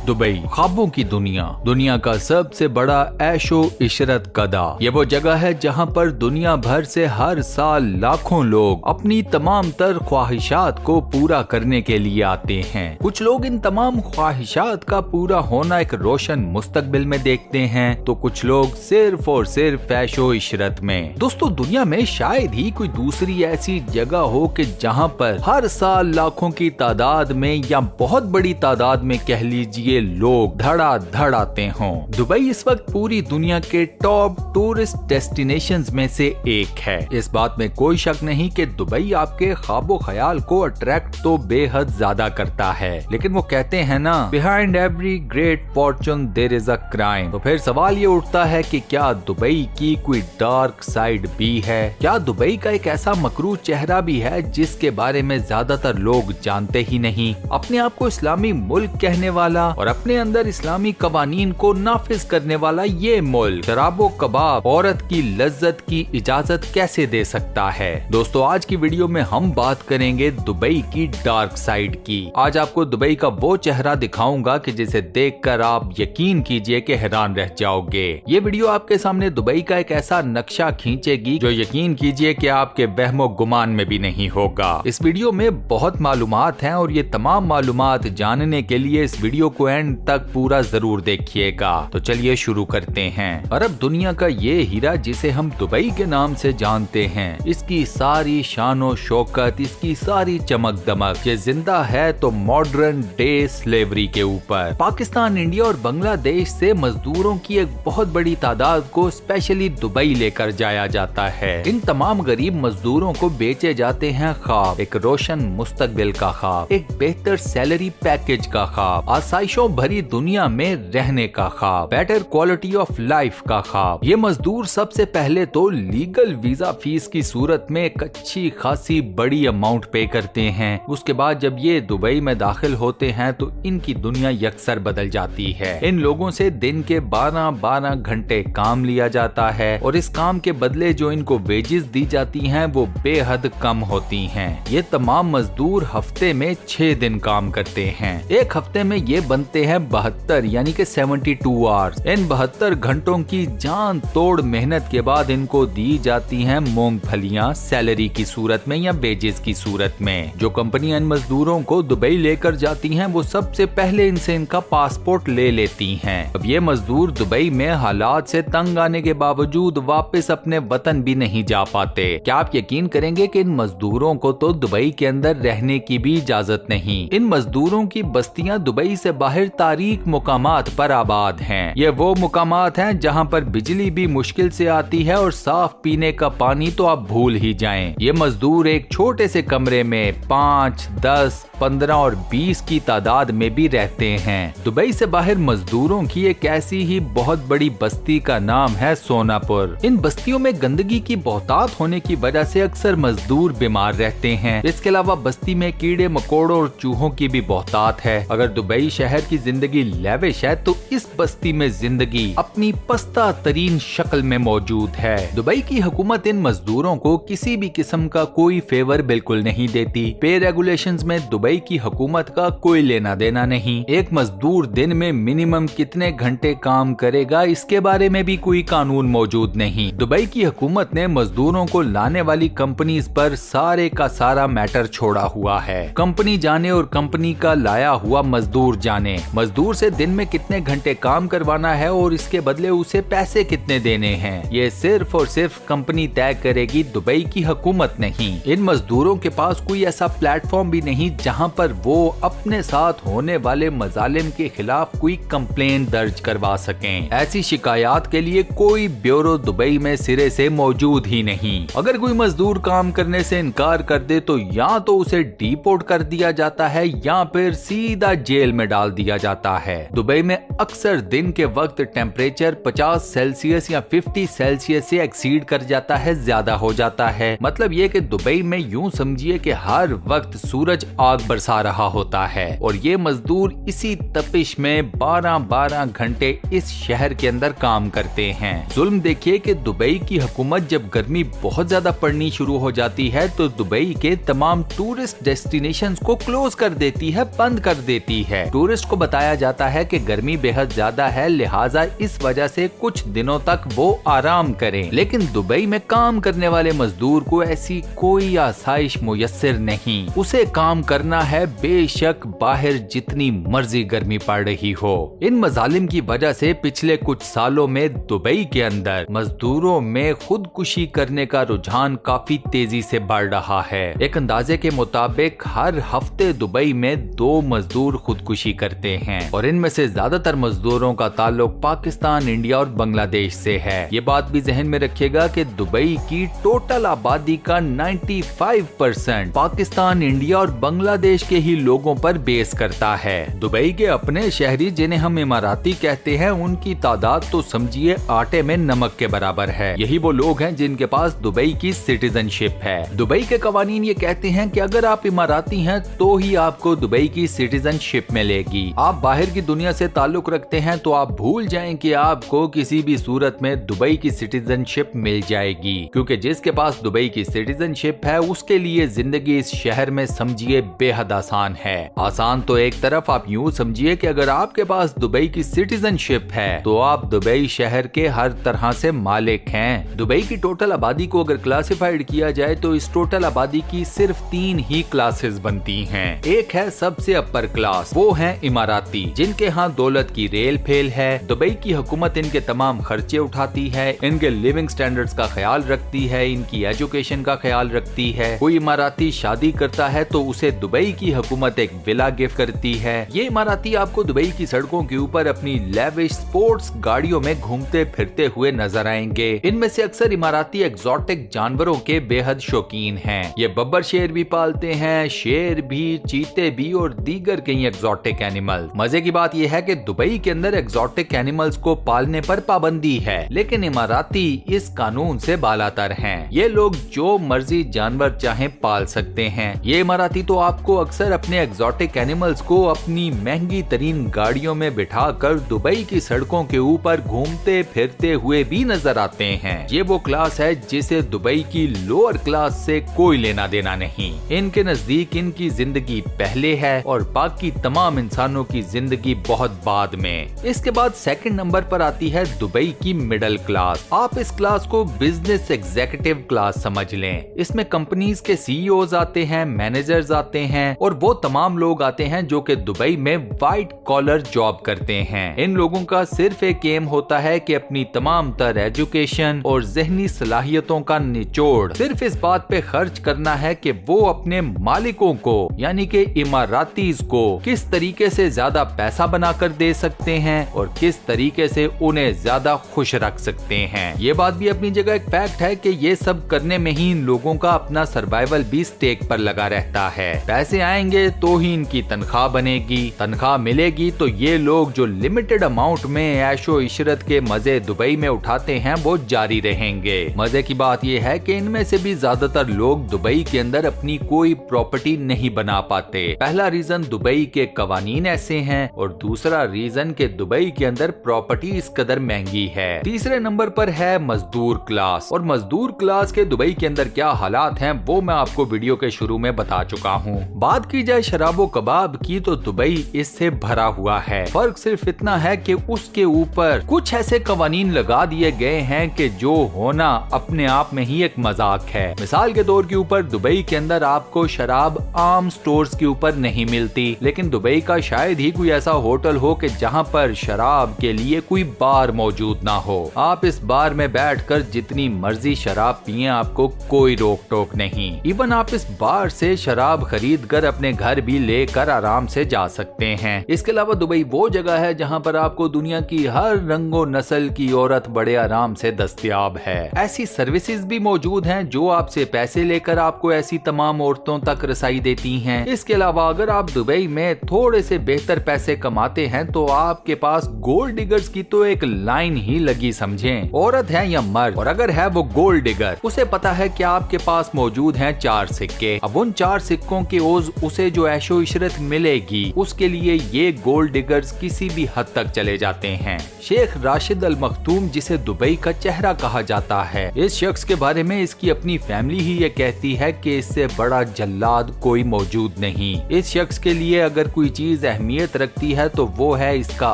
Dubai, ख्वाबों की दुनिया, दुनिया का सबसे बड़ा ऐशो इशरत कदा। ये वो जगह है जहाँ पर दुनिया भर से हर साल लाखों लोग अपनी तमाम तर ख्वाहिशात को पूरा करने के लिए आते हैं। कुछ लोग इन तमाम ख्वाहिशात का पूरा होना एक रोशन मुस्तकबिल में देखते हैं, तो कुछ लोग सिर्फ और सिर्फ ऐशो इशरत में। दोस्तों, दुनिया में शायद ही कोई दूसरी ऐसी जगह हो कि जहाँ पर हर साल लाखों की तादाद में या बहुत बड़ी तादाद में कह लीजिए लोग धड़ाधड़ आते हों। दुबई इस वक्त पूरी दुनिया के टॉप टूरिस्ट डेस्टिनेशंस में से एक है। इस बात में कोई शक नहीं कि दुबई आपके ख्वाबो ख्याल को अट्रैक्ट तो बेहद ज्यादा करता है, लेकिन वो कहते हैं ना, behind every great fortune there is a crime. तो फिर सवाल ये उठता है कि क्या दुबई की कोई डार्क साइड भी है? क्या दुबई का एक ऐसा मकरू चेहरा भी है जिसके बारे में ज्यादातर लोग जानते ही नहीं? अपने आप को इस्लामी मुल्क कहने वाला और अपने अंदर इस्लामी कवानीन को नाफिज करने वाला ये मुल्क शराबो कबाब औरत की लज्जत की इजाजत कैसे दे सकता है? दोस्तों, आज की वीडियो में हम बात करेंगे दुबई की डार्क साइड की। आज आपको दुबई का वो चेहरा दिखाऊंगा कि जिसे देखकर आप यकीन कीजिए कि हैरान रह जाओगे। ये वीडियो आपके सामने दुबई का एक ऐसा नक्शा खींचेगी जो यकीन कीजिए कि आपके वहमो गुमान में भी नहीं होगा। इस वीडियो में बहुत मालूमात हैं और ये तमाम मालूमात जानने के लिए इस वीडियो को एंड तक पूरा जरूर देखिएगा। तो चलिए शुरू करते हैं। अरब दुनिया का ये हीरा जिसे हम दुबई के नाम से जानते हैं, इसकी सारी शानो शौकत, इसकी सारी चमक दमक, ये जिंदा है तो मॉडर्न डे स्लेवरी के ऊपर। पाकिस्तान, इंडिया और बांग्लादेश से मजदूरों की एक बहुत बड़ी तादाद को स्पेशली दुबई लेकर जाया जाता है। इन तमाम गरीब मजदूरों को बेचे जाते हैं ख्वाब, एक रोशन मुस्तकबिल का ख्वाब, एक बेहतर सैलरी पैकेज का ख्वाब, आसाइशों भरी दुनिया में रहने का ख्वाब, बेटर क्वालिटी ऑफ लाइफ का ख्वाब। ये मजदूर सबसे पहले तो लीगल वीजा फीस की सूरत में एक अच्छी खासी बड़ी अमाउंट पे करते हैं। उसके बाद जब ये दुबई में दाखिल होते हैं तो इनकी दुनिया यकसर बदल जाती है। इन लोगों से दिन के 12-12 घंटे काम लिया जाता है और इस काम के बदले जो इनको वेजेस दी जाती हैं वो बेहद कम होती हैं। ये तमाम मजदूर हफ्ते में 6 दिन काम करते हैं। एक हफ्ते में ये बनते हैं 72 यानी कि 72 आवर्स। इन 72 घंटों की जान तोड़ मेहनत के बाद इनको दी जाती हैं मूंगफलियां सैलरी की सूरत में या वेजेस की सूरत में। जो कंपनियां इन मजदूरों को दुबई लेकर जाती हैं वो सबसे पहले इनसे इनका पासपोर्ट ले लेती हैं। अब ये मजदूर दुबई में हालात से तंग आने के बावजूद वापस अपने वतन भी नहीं जा पाते। क्या आप यकीन करेंगे कि इन मजदूरों को तो दुबई के अंदर रहने की भी इजाजत नहीं। इन मजदूरों की बस्तियां दुबई से बाहर तारीक मुकामात पर आबाद हैं। ये वो मुकामात हैं जहां पर बिजली भी मुश्किल से आती है और साफ पीने का पानी तो आप भूल ही जाएं। ये मजदूर एक छोटे से कमरे में 5, 10, 15 और 20 की तादाद में भी रहते हैं। दुबई से बाहर मजदूरों की एक ऐसी ही बहुत बड़ी बस्ती का नाम है सोनापुर। इन बस्तियों में गंदगी की बहुतात होने की वजह से अक्सर मजदूर बीमार रहते हैं। इसके अलावा बस्ती में कीड़े मकोड़ों और चूहों की भी बहुतात है। अगर दुबई शहर की जिंदगी लेविश है तो इस बस्ती में जिंदगी अपनी पस्ता तरीन शक्ल में मौजूद है। दुबई की हुकूमत इन मजदूरों को किसी भी किस्म का कोई फेवर बिल्कुल नहीं देती। पे रेगुलेशंस में दुबई की हुकूमत का कोई लेना देना नहीं। एक मजदूर दिन में मिनिमम कितने घंटे काम करेगा इसके बारे में भी कोई कानून मौजूद नहीं। दुबई की हुकूमत ने मजदूरों को लाने वाली कंपनीज पर सारे का सारा मैटर छोड़ा हुआ है। कंपनी जाने और कंपनी का लाया हुआ मजदूर जाने। मजदूर से दिन में कितने घंटे काम करवाना है और इसके बदले उसे पैसे कितने देने हैं, ये सिर्फ और सिर्फ कंपनी तय करेगी, दुबई की हुकूमत नहीं। इन मजदूरों के पास कोई ऐसा प्लेटफॉर्म भी नहीं जहां पर वो अपने साथ होने वाले मजालिम के खिलाफ कोई कंप्लेंट दर्ज करवा सकें। ऐसी शिकायत के लिए कोई ब्यूरो दुबई में सिरे से मौजूद ही नहीं। अगर कोई मजदूर काम करने से इनकार कर दे तो या तो उसे डिपोर्ट कर दिया जाता है या फिर सीधा जेल में डाल दिया जाता है। दुबई में अक्सर दिन के वक्त टेम्परेचर 50 सेल्सियस या 50 सेल्सियस से एक्सीड कर जाता है, ज्यादा हो जाता है। मतलब ये कि दुबई में यूं समझिए कि हर वक्त सूरज आग बरसा रहा होता है और ये मजदूर इसी तपिश में 12-12 घंटे इस शहर के अंदर काम करते हैं। जुल्म देखिए कि दुबई की हुकूमत जब गर्मी बहुत ज्यादा पड़नी शुरू हो जाती है तो दुबई के तमाम टूरिस्ट डेस्टिनेशंस को क्लोज कर देती है, बंद कर देती है। टूरिस्ट को बताया जाता है कि गर्मी बेहद ज्यादा है, लिहाजा इस वजह से कुछ दिनों तक वो आराम करें। लेकिन दुबई में काम करने वाले मजदूर को ऐसी कोई आसाइश मुयस्सर नहीं, उसे काम करना है बेशक बाहर जितनी मर्जी गर्मी पड़ रही हो। इन मजालिम की वजह से पिछले कुछ सालों में दुबई के अंदर मजदूरों में खुदकुशी करने का रुझान काफी तेजी से बढ़ रहा है। एक अंदाजे के मुताबिक हर हफ्ते दुबई में 2 मजदूर खुदकुशी करते हैं और इनमें से ज्यादातर मजदूरों का ताल्लुक पाकिस्तान, इंडिया और बांग्लादेश से है। ये बात भी जहन में रखिएगा कि दुबई की टोटल आबादी का 95% पाकिस्तान, इंडिया और बांग्लादेश के ही लोगों पर बेस करता है। दुबई के अपने शहरी जिन्हें हम इमाराती कहते हैं, उनकी तादाद तो समझिए आटे में नमक के बराबर है। यही वो लोग हैं जिनके पास दुबई की सिटीजनशिप है। दुबई के कवानीन ये कहते हैं कि अगर आप इमाराती हैं तो ही आपको दुबई की सिटीजनशिप मिलेगी। आप बाहर की दुनिया से ताल्लुक रखते हैं तो आप भूल जाएं कि आपको किसी भी सूरत में दुबई की सिटीजनशिप मिल जाएगी, क्योंकि जिसके पास दुबई की सिटीजनशिप है उसके लिए जिंदगी इस शहर में समझिए बेहद आसान है। आसान तो एक तरफ आप यूँ समझिए कि अगर आपके पास दुबई की सिटीजनशिप है तो आप दुबई शहर के हर तरह से मालिक हैं। दुबई की टोटल आबादी को अगर क्लासिफाइड किया जाए तो इस टोटल आबादी की सिर्फ 3 ही क्लासेस बनती हैं। एक है सबसे अपर क्लास, वो है इमाराती, जिनके यहाँ दौलत की रेल फेल है। दुबई की हुकूमत इनके तमाम खर्चे उठाती है, इनके लिविंग स्टैंडर्ड्स का ख्याल रखती है, इनकी एजुकेशन का ख्याल रखती है। कोई इमाराती शादी करता है तो उसे दुबई की हुकूमत एक विला गिफ्ट करती है। ये इमाराती आपको दुबई की सड़कों के ऊपर अपनी लेविश स्पोर्ट्स गाड़ियों में घूमते फिरते हुए नजर आएंगे। इनमें से अक्सर इमाराती एग्जॉटिक जानवरों के बेहद शौकीन हैं। ये बब्बर शेर भी पालते हैं, शेर भी, चीते भी और दीगर कई एग्जॉटिक एनिमल। मजे की बात यह है कि दुबई के अंदर एग्जॉटिक एनिमल्स को पालने पर पाबंदी है, लेकिन इमाराती इस कानून से बालातर हैं। ये लोग जो मर्जी जानवर चाहे पाल सकते हैं। ये इमाराती तो आपको अक्सर अपने एग्जॉटिक एनिमल्स को अपनी महंगी तरीन गाड़ियों में बिठाकर दुबई की सड़कों के ऊपर घूमते फिरते हुए भी नजर आते हैं। ये वो क्लास है जिसे दुबई की लोअर क्लास से कोई लेना देना नहीं। इनके नजदीक इनकी जिंदगी पहले है और बाकी तमाम इंसानों की जिंदगी बहुत बाद में। इसके बाद सेकंड नंबर पर आती है दुबई की मिडिल क्लास। आप इस क्लास को बिजनेस एग्जीक्यूटिव क्लास समझ लें। इसमें कंपनीज के सीईओज आते हैं, मैनेजर्स आते हैं और वो तमाम लोग आते हैं जो कि दुबई में व्हाइट कॉलर जॉब करते हैं। इन लोगों का सिर्फ एक एम होता है कि अपनी तमाम तर एजुकेशन और जहनी सलाहियतों का निचोड़ सिर्फ इस बात पे खर्च करना है कि वो अपने मालिकों को यानी कि इमारातीज को किस तरीके से ज्यादा पैसा बनाकर दे सकते हैं और किस तरीके से उन्हें ज्यादा खुश रख सकते हैं। ये बात भी अपनी जगह एक फैक्ट है कि ये सब करने में ही इन लोगों का अपना सर्वाइवल भी स्टेक पर लगा रहता है। पैसे आएंगे तो ही इनकी तनख्वाह बनेगी, तनख्वाह मिलेगी तो ये लोग जो लिमिटेड अमाउंट में ऐशो इशरत के मजे दुबई में उठाते हैं वो जारी रहेंगे। मजे की बात यह है कि इनमें से भी ज्यादातर लोग दुबई के अंदर अपनी कोई प्रॉपर्टी नहीं बना पाते। पहला रीजन दुबई के कवानीन ऐसे हैं और दूसरा रीजन के दुबई के अंदर प्रॉपर्टी इस कदर महंगी है। तीसरे नंबर पर है मजदूर क्लास, और मजदूर क्लास के दुबई के अंदर क्या हालात हैं वो मैं आपको वीडियो के शुरू में बता चुका हूँ। बात की जाए शराबो कबाब की तो दुबई इससे भरा हुआ है। फर्क सिर्फ इतना है कि उसके ऊपर कुछ ऐसे कवानीन लगा दिए गए हैं कि जो होना अपने आप में ही एक मजाक है। मिसाल के तौर के ऊपर दुबई के अंदर आपको शराब आम स्टोर्स के ऊपर नहीं मिलती, लेकिन दुबई का शायद ही कोई ऐसा होटल हो कि जहां पर शराब के लिए कोई बार मौजूद ना हो। आप इस बार में बैठकर जितनी मर्जी शराब पिए, आपको कोई रोक टोक नहीं। इवन आप इस बार से शराब खरीद कर अपने घर भी लेकर आराम से जा सकते हैं। इसके अलावा दुबई वो जगह है जहां पर आपको दुनिया की हर रंगो नस्ल की औरत बड़े आराम से दस्तयाब है। ऐसी सर्विसेज भी मौजूद हैं जो आपसे पैसे लेकर आपको ऐसी तमाम औरतों तक रसाई देती हैं। इसके अलावा अगर आप दुबई में थोड़े से बेहतर पैसे कमाते हैं तो आपके पास गोल्ड डिगर्स की तो एक लाइन ही लगी समझें। औरत है या मर्द, और अगर है वो गोल्ड डिगर, उसे पता है कि आपके पास मौजूद हैं 4 सिक्के। अब उन 4 सिक्कों के ओज उसे जो ऐशो इशरत मिलेगी उसके लिए ये गोल्ड डिगर्स किसी भी हद तक चले जाते हैं। शेख राशिद अल मखतूम, जिसे दुबई का चेहरा कहा जाता है, इस शख्स के बारे में इसकी अपनी फैमिली ही ये कहती है कि इससे बड़ा जल्लाद कोई मौजूद नहीं। इस शख्स के लिए अगर कोई चीज अहमियत रखती है तो वो है इसका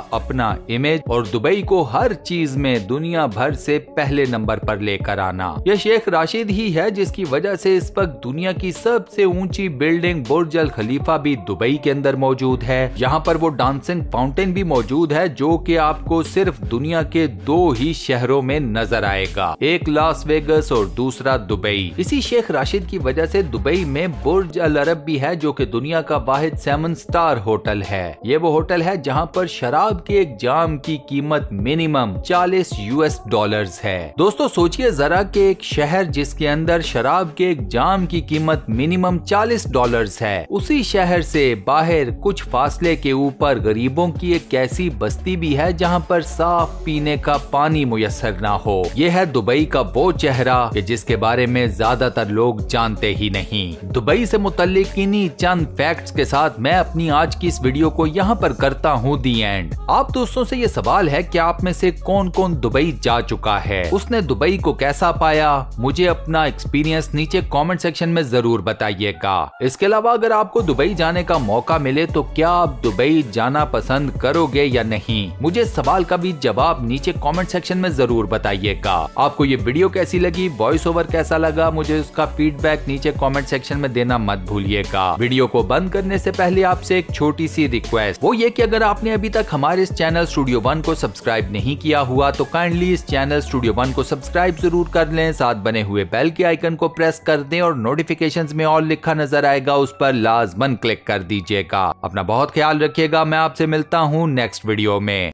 अपना इमेज और दुबई को हर चीज में दुनिया भर से पहले नंबर पर लेकर आना। यह शेख राशिद ही है जिसकी वजह से इस वक्त दुनिया की सबसे ऊंची बिल्डिंग बुर्ज अल खलीफा भी दुबई के अंदर मौजूद है। यहाँ पर वो डांसिंग फाउंटेन भी मौजूद है जो कि आपको सिर्फ दुनिया के 2 ही शहरों में नजर आएगा, एक लास वेगस और दूसरा दुबई। इसी शेख राशिद की वजह से दुबई में बुर्ज अल अरब भी है जो कि दुनिया का वाहिद 7 स्टार होटल है। ये वो होटल है जहाँ पर शराब के एक जाम की कीमत मिनिमम $40 है। दोस्तों सोचिए जरा कि एक शहर जिसके अंदर शराब के एक जाम की कीमत मिनिमम $40 है, उसी शहर से बाहर कुछ फासले के ऊपर गरीबों की एक ऐसी बस्ती भी है जहाँ पर साफ पीने का पानी मुयस्सर ना हो। ये है दुबई का वो चेहरा कि जिसके बारे में ज्यादातर लोग जानते ही नहीं। दुबई से मुतल्लिक इन्हीं चंद फैक्ट्स के साथ मैं अपनी आज की इस वीडियो को यहाँ पर करता हूँ दी एंड। आप दोस्तों से ये सवाल है कि आप में से कौन कौन दुबई जा चुका है, उसने दुबई को कैसा पाया, मुझे अपना एक्सपीरियंस नीचे कमेंट सेक्शन में जरूर बताइएगा। इसके अलावा अगर आपको दुबई जाने का मौका मिले तो क्या आप दुबई जाना पसंद करोगे या नहीं, मुझे सवाल का भी जवाब नीचे कमेंट सेक्शन में जरूर बताइएगा। आपको ये वीडियो कैसी लगी, वॉइस ओवर कैसा लगा, मुझे उसका फीडबैक नीचे कमेंट सेक्शन में देना मत भूलिएगा। वीडियो को बंद करने से पहले आपसे एक छोटी सी रिक्वेस्ट, वो ये कि अगर आपने अभी तक हमारे इस चैनल स्टूडियो 1 को सब्सक्राइब नहीं किया हुआ तो काइंडली इस चैनल स्टूडियो 1 को सब्सक्राइब जरूर कर लें, साथ बने हुए बेल के आइकन को प्रेस कर दें और नोटिफिकेशंस में ऑल लिखा नजर आएगा उस पर लाजमन क्लिक कर दीजिएगा। अपना बहुत ख्याल रखिएगा, मैं आपसे मिलता हूँ नेक्स्ट वीडियो में।